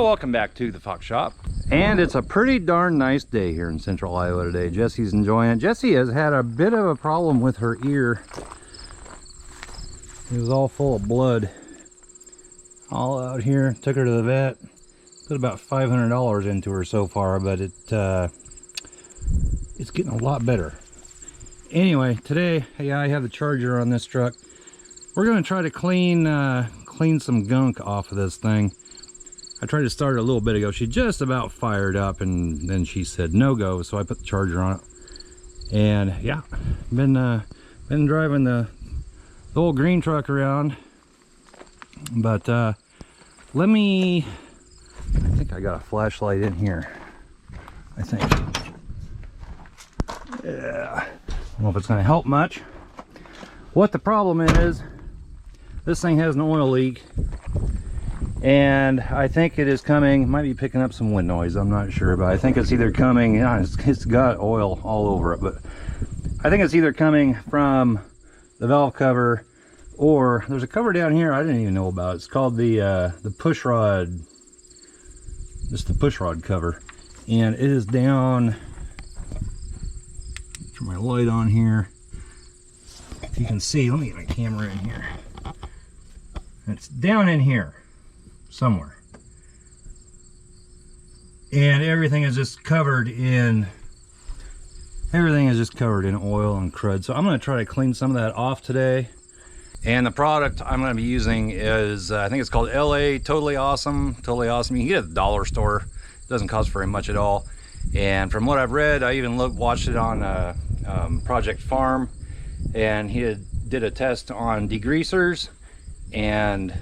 Well, welcome back to the Fox Shop. And it's a pretty darn nice day here in central Iowa today. Jesse's enjoying it. Jessie has had a bit of a problem with her ear. It was all full of blood all out here. Took her to the vet. Put about $500 into her so far, but it's getting a lot better. Anyway, today, yeah, I have the charger on this truck. We're going to try to clean some gunk off of this thing. I tried to start it a little bit ago. She just about fired up, and then she said no go, so I put the charger on it. And yeah, been driving the old green truck around. But I think I got a flashlight in here. I think. Yeah. I don't know if it's going to help much. What the problem is, this thing has an oil leak. And I think it is coming, might be picking up some wind noise, I'm not sure, but I think it's either coming, yeah, it's got oil all over it, but I think it's either coming from the valve cover, or there's a cover down here I didn't even know about. It's called the push rod, just the push rod cover, and it is down, turn my light on here, if you can see, let me get my camera in here. It's down in here somewhere, and everything is just covered in oil and crud. So I'm going to try to clean some of that off today. And the product I'm going to be using is I think it's called LA Totally Awesome. You can get it at the dollar store. It doesn't cost very much at all. And from what I've read, I even watched it on Project Farm, and he did a test on degreasers. And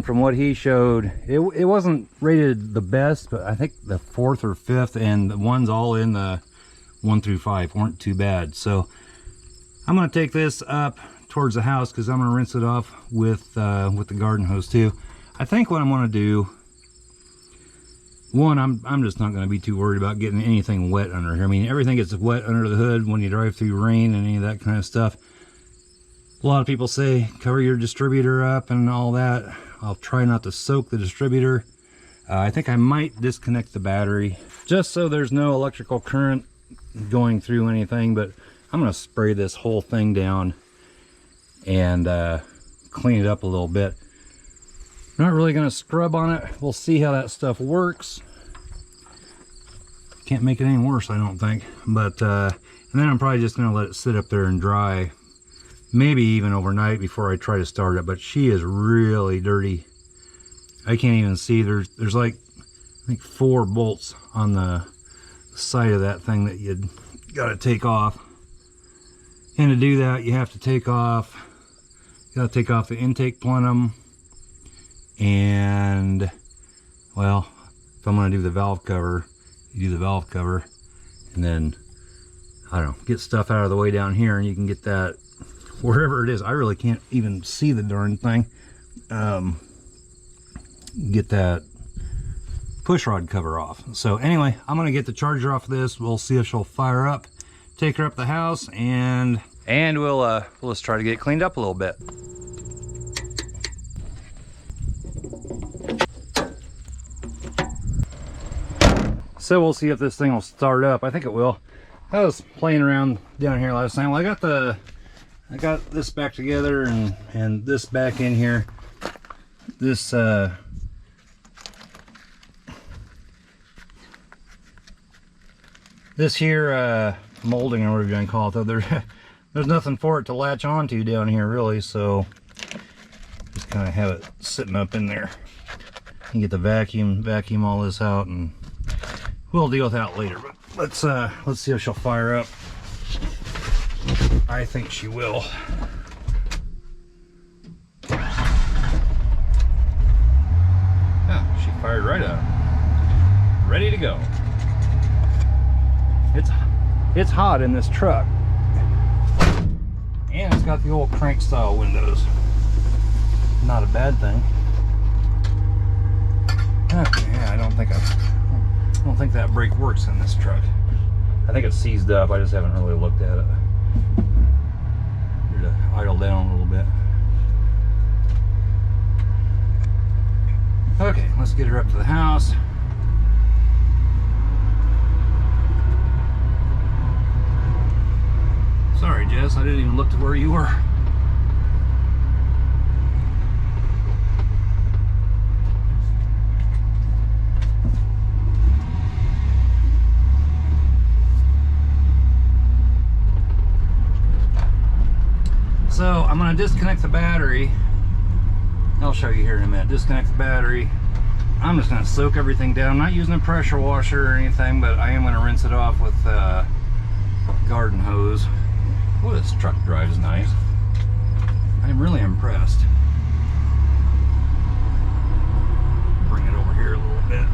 from what he showed, it wasn't rated the best, but I think the 4th or 5th, and the ones all in the 1 through 5 weren't too bad. So I'm going to take this up towards the house because I'm going to rinse it off with the garden hose too. I think what I'm going to do, one, I'm just not going to be too worried about getting anything wet under here. I mean, everything gets wet under the hood when you drive through rain and any of that kind of stuff. A lot of people say cover your distributor up and all that. I'll try not to soak the distributor. I think I might disconnect the battery just so there's no electrical current going through anything, but I'm going to spray this whole thing down and clean it up a little bit. Not really going to scrub on it. We'll see how that stuff works. Can't make it any worse, I don't think. But and then I'm probably just going to let it sit up there and dry. Maybe even overnight before I try to start it. But she is really dirty. I can't even see. There's like, I think 4 bolts on the side of that thing that you got to take off. And to do that, you have to take off, the intake plenum. And, well, if I'm going to do the valve cover, you do the valve cover. And then, I don't know, get stuff out of the way down here, and you can get that wherever it is. I really can't even see the darn thing. Get that push rod cover off. So anyway, I'm gonna get the charger off of this. We'll see if she'll fire up, take her up the house, and we'll just try to get it cleaned up a little bit. So we'll see if this thing will start up. I think it will. I was playing around down here last night. Well, I got this back together and this back in here. This this here molding, or whatever you want to call it, though, there's nothing for it to latch onto down here really, so just kind of have it sitting up in there. You get the vacuum all this out, and we'll deal with that later. But let's see if she'll fire up. I think she will. Yeah, she fired right up. Ready to go. It's hot in this truck. And it's got the old crank style windows. Not a bad thing. Yeah, I don't think that brake works in this truck. I think it's seized up. I just haven't really looked at it. Here to idle down a little bit. Okay, let's get her up to the house. guess. I didn't even look to where you were. So I'm going to disconnect the battery. I'll show you here in a minute. Disconnect the battery. I'm just going to soak everything down. I'm not using a pressure washer or anything, but I am going to rinse it off with garden hose. Oh, this truck drives nice. I'm really impressed. Bring it over here a little bit.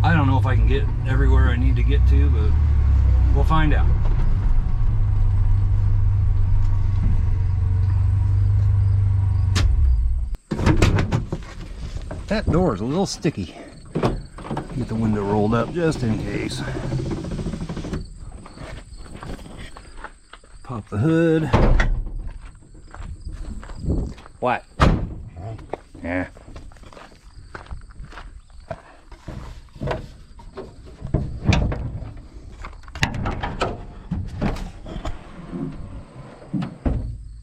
I don't know if I can get everywhere I need to get to, but we'll find out. That door is a little sticky. Get the window rolled up just in case. Pop the hood. What? Yeah.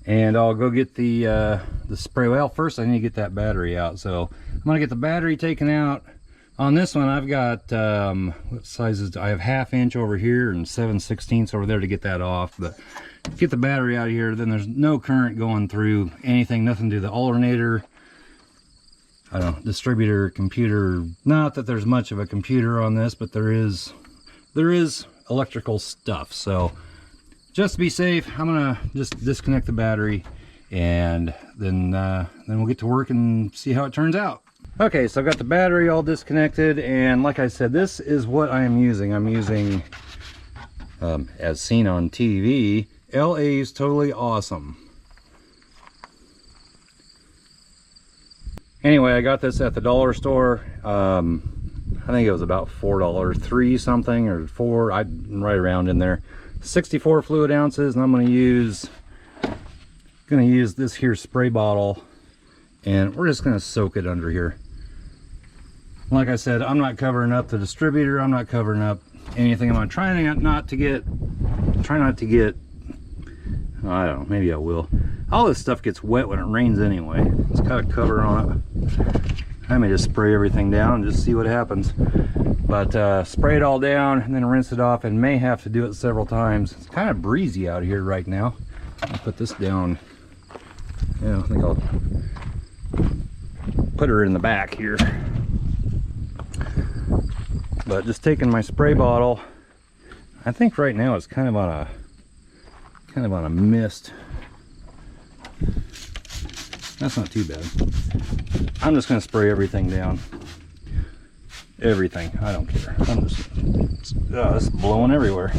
And I'll go get the spray. Well, first I need to get that battery out. So I'm gonna get the battery taken out. On this one, I've got what sizes? I have 1/2 inch over here and 7/16 over there to get that off. But get the battery out of here, then there's no current going through anything, nothing to the alternator. I don't know, distributor, computer. Not that there's much of a computer on this, but there is electrical stuff. So just to be safe, I'm gonna just disconnect the battery, and then we'll get to work and see how it turns out. Okay, so I've got the battery all disconnected, and like I said, this is what I am using. I'm using, as seen on TV, LA's Totally Awesome. Anyway, I got this at the dollar store. I think it was about $4, 3 something or 4, right around in there. 64 fluid ounces, and I'm going to use this here spray bottle, and we're just going to soak it under here. Like I said, I'm not covering up the distributor. I'm not covering up anything. I'm trying not to get, I don't know, maybe I will. All this stuff gets wet when it rains anyway. It's got a cover on it. I may just spray everything down and just see what happens. But spray it all down and then rinse it off, and may have to do it several times. It's kind of breezy out here right now. I'll put this down. Yeah, I think I'll put her in the back here. But just taking my spray bottle, I think right now it's kind of on a mist. That's not too bad. I'm just going to spray everything down. Everything. I don't care. I'm just, it's blowing everywhere.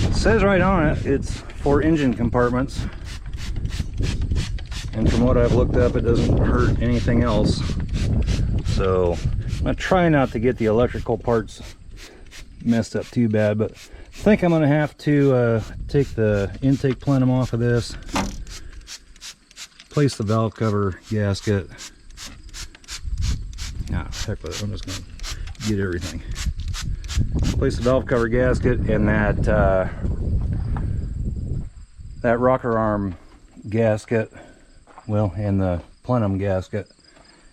It says right on it, it's for engine compartments. And from what I've looked up, it doesn't hurt anything else. So I'm going to try not to get the electrical parts messed up too bad, but I think I'm going to have to take the intake plenum off of this, place the valve cover gasket. Heck with it, I'm just going to get everything. Place the valve cover gasket and that rocker arm gasket, well, and the plenum gasket.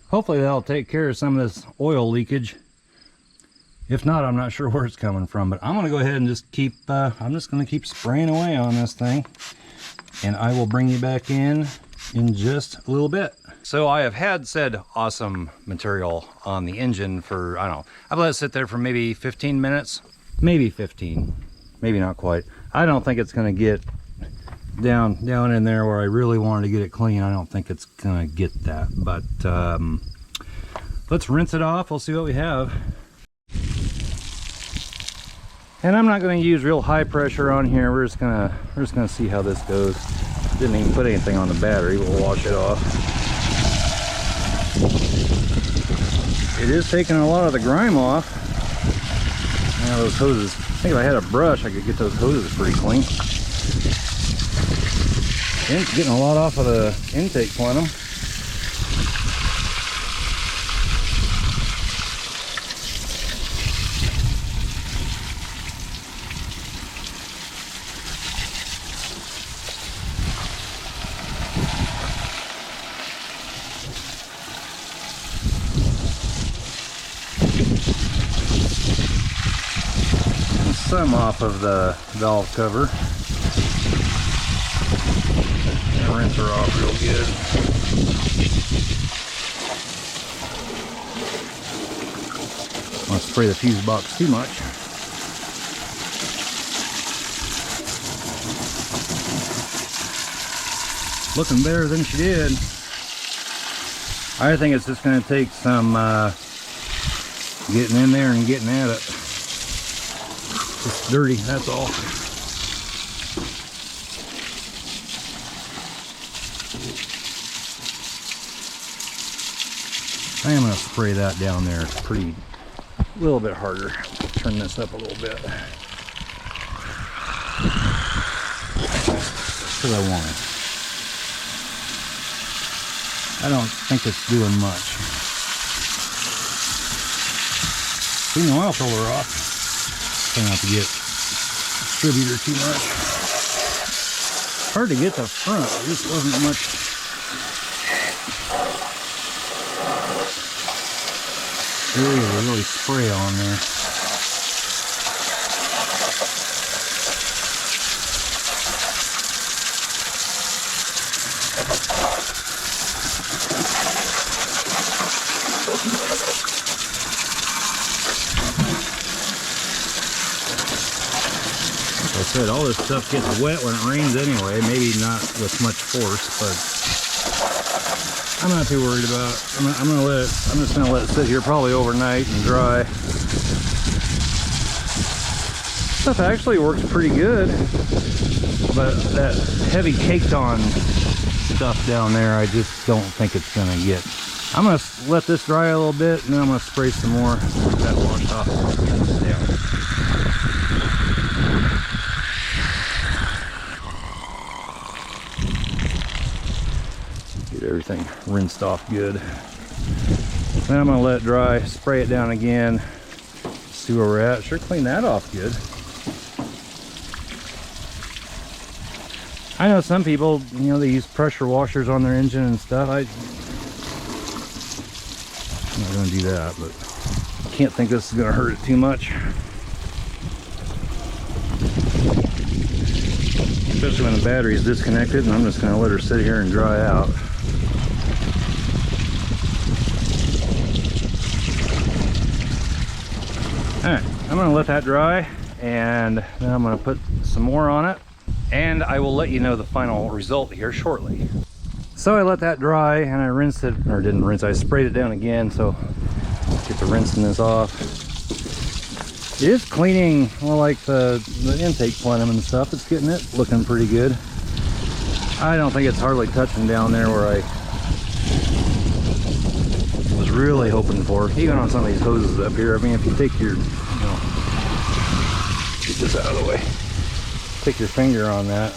Hopefully that'll take care of some of this oil leakage. If not, I'm not sure where it's coming from, but I'm going to go ahead and just keep, I'm just going to keep spraying away on this thing, and I will bring you back in just a little bit. So I have had said awesome material on the engine for, I don't know, I've let it sit there for maybe 15 minutes, maybe 15, maybe not quite. I don't think it's going to get down in there where I really wanted to get it clean. I don't think it's going to get that, but let's rinse it off. We'll see what we have. And I'm not going to use real high pressure on here. We're just gonna see how this goes. Didn't even put anything on the battery. We'll wash it off. It is taking a lot of the grime off. Now those hoses, I think if I had a brush I could get those hoses pretty clean. And getting a lot off of the intake plenum. Some off of the valve cover. And rinse her off real good. I don't spray the fuse box too much. Looking better than she did. I think it's just going to take some getting in there and getting at it. It's dirty, that's all. I am going to spray that down there pretty, a little bit harder. Turn this up a little bit. Because I want it. I don't think it's doing much. Clean the oil filter off. Try not to get distributor too much. Hard to get the front, there just wasn't much. Area to really spray on there. Like I said, all this stuff gets wet when it rains anyway, maybe not with much force, but I'm not too worried about it. I'm just gonna let it sit here probably overnight and dry. Stuff actually works pretty good, but that heavy caked on stuff down there, I just don't think it's gonna get. I'm gonna let this dry a little bit, and then I'm gonna spray some more. Get that washed off. Yeah. Everything rinsed off good. Then I'm going to let it dry, spray it down again, see where we're at. Sure clean that off good. I know some people, you know, they use pressure washers on their engine and stuff. I'm not going to do that, but I can't think this is going to hurt it too much. Especially when the battery is disconnected, and I'm just going to let her sit here and dry out. Alright, I'm going to let that dry, and then I'm going to put some more on it, and I will let you know the final result here shortly. So I let that dry, and I rinsed it, or didn't rinse, I sprayed it down again, so let's get the rinsing this off. It is cleaning, well, like the intake plenum and stuff. It's getting it looking pretty good. I don't think it's hardly touching down there where I was really hoping for. Even on some of these hoses up here, I mean, if you take your, you know, get this out of the way, take your finger on that,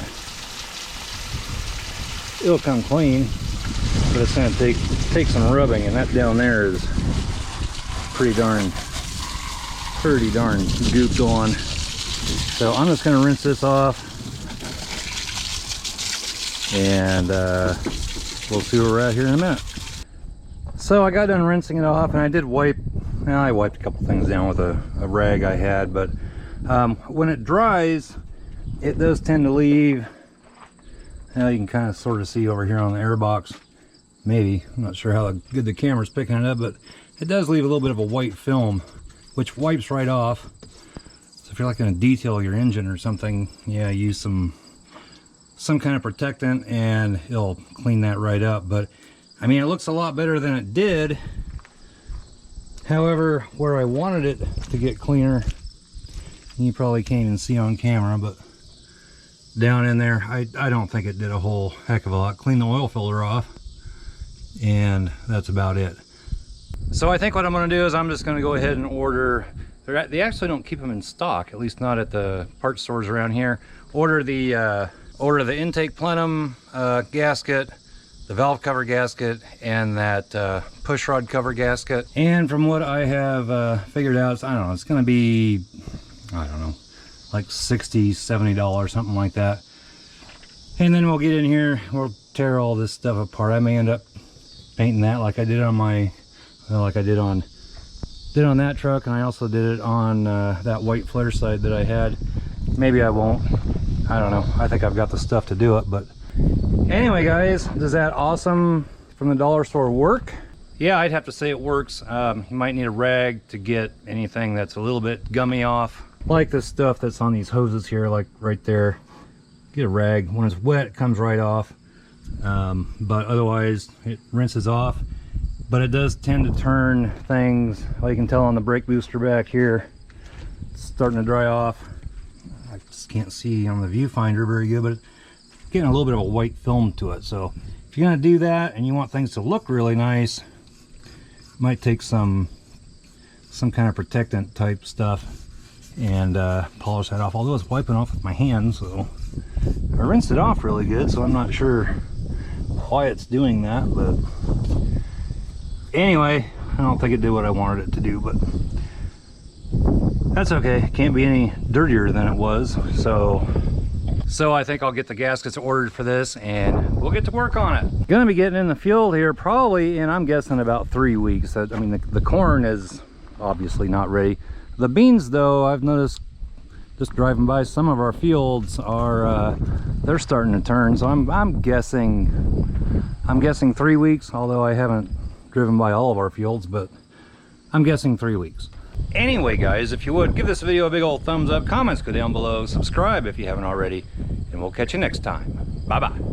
it'll come clean, but it's going to take some rubbing, and that down there is pretty darn gooped on. So I'm just going to rinse this off, and we'll see where we're at here in a minute. So I got done rinsing it off, and I did wipe, well, I wiped a couple things down with a rag I had, but when it dries, it does tend to leave, now you can kind of sort of see over here on the air box, maybe, I'm not sure how good the camera's picking it up, but it does leave a little bit of a white film, which wipes right off. So if you're like going to detail your engine or something, yeah, use some kind of protectant and it'll clean that right up. But I mean, it looks a lot better than it did. However, where I wanted it to get cleaner, you probably can't even see on camera, but down in there, I don't think it did a whole heck of a lot. Clean the oil filter off, and that's about it. So I think what I'm going to do is I'm just going to go ahead and order, they actually don't keep them in stock, at least not at the parts stores around here. Order the intake plenum gasket, the valve cover gasket and that push rod cover gasket. And from what I have figured out, I don't know, it's gonna be, I don't know, like $60, $70, something like that. And then we'll get in here, we'll tear all this stuff apart. I may end up painting that like I did on my, well, like I did on that truck, and I also did it on that white flare side that I had. Maybe I won't, I don't know. I think I've got the stuff to do it. But anyway, guys, does that awesome from the dollar store work? Yeah, I'd have to say it works. You might need a rag to get anything that's a little bit gummy off, like this stuff that's on these hoses here, like right there. Get a rag. When it's wet, it comes right off, but otherwise it rinses off. But it does tend to turn things, like you can tell on the brake booster back here, it's starting to dry off. I just can't see on the viewfinder very good, but it's getting a little bit of a white film to it. So if you're gonna do that and you want things to look really nice, you might take some kind of protectant type stuff and polish that off. Although it's wiping off with my hands, so I rinsed it off really good, so I'm not sure why it's doing that. But anyway, I don't think it did what I wanted it to do, but that's okay. It can't be any dirtier than it was. So I think I'll get the gaskets ordered for this and we'll get to work on it. Gonna be getting in the field here probably in, I'm guessing, about 3 weeks. I mean, the corn is obviously not ready. The beans, though, I've noticed just driving by some of our fields are they're starting to turn. So I'm guessing 3 weeks, although I haven't driven by all of our fields, but I'm guessing 3 weeks. Anyway, guys, if you would give this video a big old thumbs up, comments go down below, subscribe if you haven't already, and we'll catch you next time. Bye bye.